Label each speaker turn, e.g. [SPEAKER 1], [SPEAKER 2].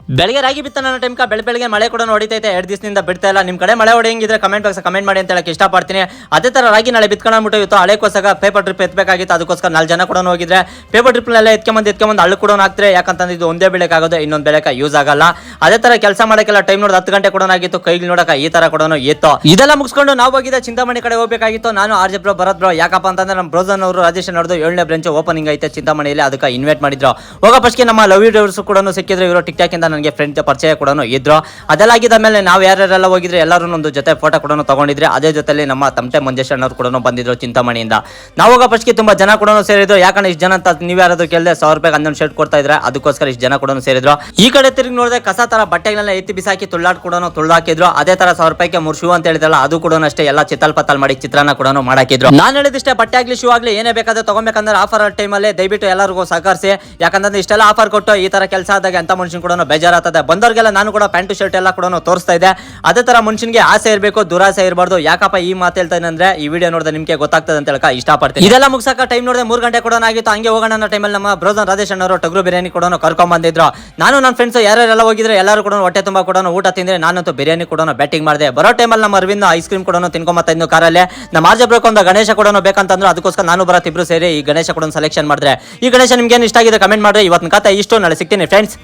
[SPEAKER 1] ಬೆಳಗ್ಗೆ ರಾಗಿ ಬಿತ್ತನ ಟೈಮ್ಕ ಬೆಳಗ್ಗೆ ಮಳೆ ಕೂಡ ಹೊಡಿತೈತೆ 2 ದಿವಸದಿಂದ ಬಿಡ್ತಾ ಇಲ್ಲ. ನಿಮ್ಮ ಕಡೆ ಮಳೆ ಹೊಡೆಯಂಗಿದ್ರೆ ಕಮೆಂಟ್ ಬಾಕ್ಸ್ ಕಮೆಂಟ್ ಮಾಡಿ ಅಂತ ಹೇಳಕ್ಕೆ ಇಷ್ಟಪಡ್ತೀನಿ. ಅದೇ ತರ ರಾಗಿ ನಾಳೆ ಬಿತ್ಕೊಂಡ್ಬಿಟ್ಟು ಇವತ್ತು ಹಳೆಕೋಸಾಗ ಪೇಪರ್ ಟ್ರಿಪ್ ಎತ್ತಬೇಕಾಗಿತ್ತು. ಅದಕ್ಕೋಸ್ಕರ 4 ಜನ ಕೂಡ ಹೋಗಿದ್ರೆ ಪೇಪರ್ ಟ್ರಿಪ್ ನೆಲ್ಲ ಎತ್ಕೊಂಬಂದು ಹಳ್ಳು ಕೂಡ ಹಾಕ್ತಾರೆ. ಯಾಕಂತಂದ್ರೆ ಇದು ಒಂದೇ ಬೆಳೆಗೆ ಆಗೋದು, ಇನ್ನೊಂದು ಬೆಳೆಗೆ ಯೂಸ್ ಆಗಲ್ಲ. ಅದೇ ತರ ಕೆಲಸ ಮಾಡೋಕ್ಕೆಲ್ಲ ಟೈಮ್ ನೋಡಿ 10 ಗಂಟೆ ಕೂಡ ಆಗಿತ್ತು. ಕೈಗೆ ನೋಡಕ ಈ ತರ ಕೂಡ ಇತ್ತು. ಇದೆಲ್ಲ ಮುಗಿಸ್ಕೊಂಡು ನಾವು ಹೋಗಿದ್ದೆ ಚಿಂತಾಮಣಿ ಕಡೆ ಹೋಗಬೇಕಾಗಿತ್ತು. ನಾನು ಆರ್ಜೆ ಬ್ರೋ ಭರತ್ ಬ್ರೋ. ಯಾಕಪ್ಪ ಅಂತಂದ್ರೆ ನಮ್ಮ ಬ್ರೋಸನ್ ಅವರು ರಾಜೇಶ್ ಅವ್ರದ್ದು 7ನೇ ಬ್ರಾಂಚ್ ಓಪನಿಂಗ್ ಐತೆ ಚಿಂತಾಮಣಿಯಲ್ಲಿ. ಅದಕ್ಕೆ ಇನ್ವೈಟ್ ಮಾಡಿದ್ರು. ಹೋಗೋ ಫಸ್ಟ್ಗೆ ನಮ್ಮ ಲವ್ ಡ್ರೈವರ್ಸ್ ಕೂಡ ಸಿಕ್ಕಿದ್ರು. ಇವರು ಟಿಕ್ ಟಾಕ್ ಇಂದ ನನಗೆ ಫ್ರೆಂಡ್ ಪರಿಚಯ ಕೂಡ ಇದ್ರು. ಅದೆಲ್ಲ ಆಗಿದ ಮೇಲೆ ನಾವು ಯಾರ್ಯಾರೆಲ್ಲ ಹೋಗಿದ್ರೆ ಎಲ್ಲರೂ ಒಂದು ಜೊತೆ ಫೋಟೋ ಕೂಡ ತಗೊಂಡಿದ್ರೆ. ಅದೇ ಜೊತೆಲಿ ನಮ್ಮ ತಮಟೆ ಮಂಜೇಶ್ ಅಣ್ಣವ್ರು ಕೂಡ ಬಂದಿದ್ರು ಚಿಂತಾಮಣಿಯಿಂದ. ನಾವು ಹೋಗೋ ಫಸ್ಟ್ಗೆ ತುಂಬಾ ಜನ ಕೂಡ ಸೇರಿದ್ರು. ಯಾಕಂದ್ರೆ ಇಷ್ಟು ಜನ ಅಂತ ನೀವು ಯಾರಾದ್ರೂ ಕೇಳಿದೆ 1000 ರೂಪಾಯಿ 11 ಶರ್ಟ್ ಕೊಡ್ತಾ ಇದ್ರೆ, ಅದಕ್ಕೋಸ್ಕರ ಇಷ್ಟು ಜನ ಕೂಡ ಸೇರಿದ್ರು. ಈ ಕಡೆ ತಿರುಗಿ ನೋಡಿದ್ರೆ ಕಸ ತರ ಬಟ್ಟೆಗಳನ್ನ ಎತ್ತಿ ಬಿಸಾಕಿ ತುಳ್ಳಾಡ್ ಕೂಡ ತುಳ್ದಾಕಿದ್ರು. ಅದೇ ತರ 1000 ರೂಪಾಯಿಗೆ 3 ಶೂ ಅಂತ ಹೇಳಿದ್ರಲ್ಲ, ಅದು ಕೂಡ ಅಷ್ಟೇ ಎಲ್ಲ ಚಿತ್ತಲ್ ಮಾಡಿ ಚಿತ್ರಾನ್ನ ಕೂಡ ಮಾಡಾಕಿದ್ರು. ನಾನು ಹೇಳಿದಿಷ್ಟೇ, ಬಟ್ಟೆ ಆಗ್ಲಿ ಶೂ ಆಗ್ಲಿ ಏನೇ ಬೇಕಾದ್ರೆ ತಗೋಬೇಕಂದ್ರೆ ಆಫರ್ ಟೈಮಲ್ಲಿ ದಯವಿಟ್ಟು ಎಲ್ಲರಿಗೂ ಸಹಕರಿಸಿ. ಯಾಕಂದ್ರೆ ಇಷ್ಟೆಲ್ಲ ಆಫರ್ ಕೊಟ್ಟು ಈ ತರ ಕೆಲಸ ಆದಾಗ ಅಂತ ಮನುಷ್ಯನ್ ಕೂಡ ಬೇಜಾರಾಗ್ತದೆ. ಬಂದವ್ರಿಗೆಲ್ಲ ನಾನು ಕೂಡ ಪ್ಯಾಂಟು ಶರ್ಟ್ ಎಲ್ಲ ಕೂಡ ತೋರಿಸ್ತಾ ಇದೆ. ಅದೇ ತರ ಮನುಷ್ಯನಿಗೆ ಆಸೆ ಇರಬೇಕು, ದುರಾಸೆ ಇರಬಾರ್ದು. ಯಾಕಪ್ಪ ಈ ಮಾತು ಹೇಳ್ತಾನೆ ಅಂದ್ರೆ ಈ ವಿಡಿಯೋ ನೋಡಿದ್ರೆ ನಿಮ್ಗೆ ಗೊತ್ತಾಗ್ತದೆ ಅಂತ ಹೇಳಕ ಇಷ್ಟಪಡ್ತೀನಿ. ಇದೆಲ್ಲ ಮುಗಿಸಕ ಟೈಮ್ ನೋಡಿದ್ರೆ 3 ಗಂಟೆ ಕೂಡ ಆಗಿತ್ತು. ಹಂಗೆ ಹೋಗೋಣ ಅನ್ನೋ ಟೈಮಲ್ಲಿ ನಮ್ಮ ಬ್ರೋಸನ್ ರಾಜೇಶ್ ಅವರು ಟಗರು ಬಿರಿಯಾನಿ ಕೂಡ ಕರ್ಕೊಂಡ್ ಬಂದಿದ್ರು. ನಾನು ನನ್ನ ಫ್ರೆಂಡ್ಸ್ ಯಾರೆಲ್ಲ ಹೋಗಿದ್ರೆ ಎಲ್ಲರೂ ಕೂಡ ಹೊಟ್ಟೆ ತುಂಬಾ ಕೂಡ ಊಟ ತಿಂದ್ರೆ, ನಾನಂತೂ ಬಿರಿಯಾನಿ ಕೂಡ ಬ್ಯಾಟಿಂಗ್ ಮಾಡಿದೆ. ಬರೋ ಟೈಮಲ್ಲಿ ನಮ್ಮ ಅರವಿಂದ್ ಐಸ್ ಕ್ರೀಮ್ ಕೂಡ ತಿನ್ಕೊಂಬತ್ತಾ ಇದ್ದು ಕಾರಲ್ಲಿ. ನಮ್ಮ ಆರ್ಜೆ ಬ್ರೋಕ್ ಒಂದು ಗಣೇಶ ಕೂಡ ಬೇಕಂತಂದ್ರು. ಅದಕ್ಕೋಸ್ಕರ ನಾನು ಭರತ್ ಇಬ್ರು ಸೇರಿ ಈ ಗಣೇಶ ಕೂಡ ಸೆಲೆಕ್ಷನ್ ಮಾಡಿದ್ರೆ. ಈ ಗಣೇಶ ನಿಮ್ಗೆ ಇಷ್ಟ ಆಗಿದೆ ಕಮೆಂಟ್ ಮಾಡ್ರಿ. ಇವತ್ತಿನ ಕತೆ ಇಷ್ಟು, ನಾಳೆ ಸಿಗ್ತೀನಿ ಫ್ರೆಂಡ್ಸ್.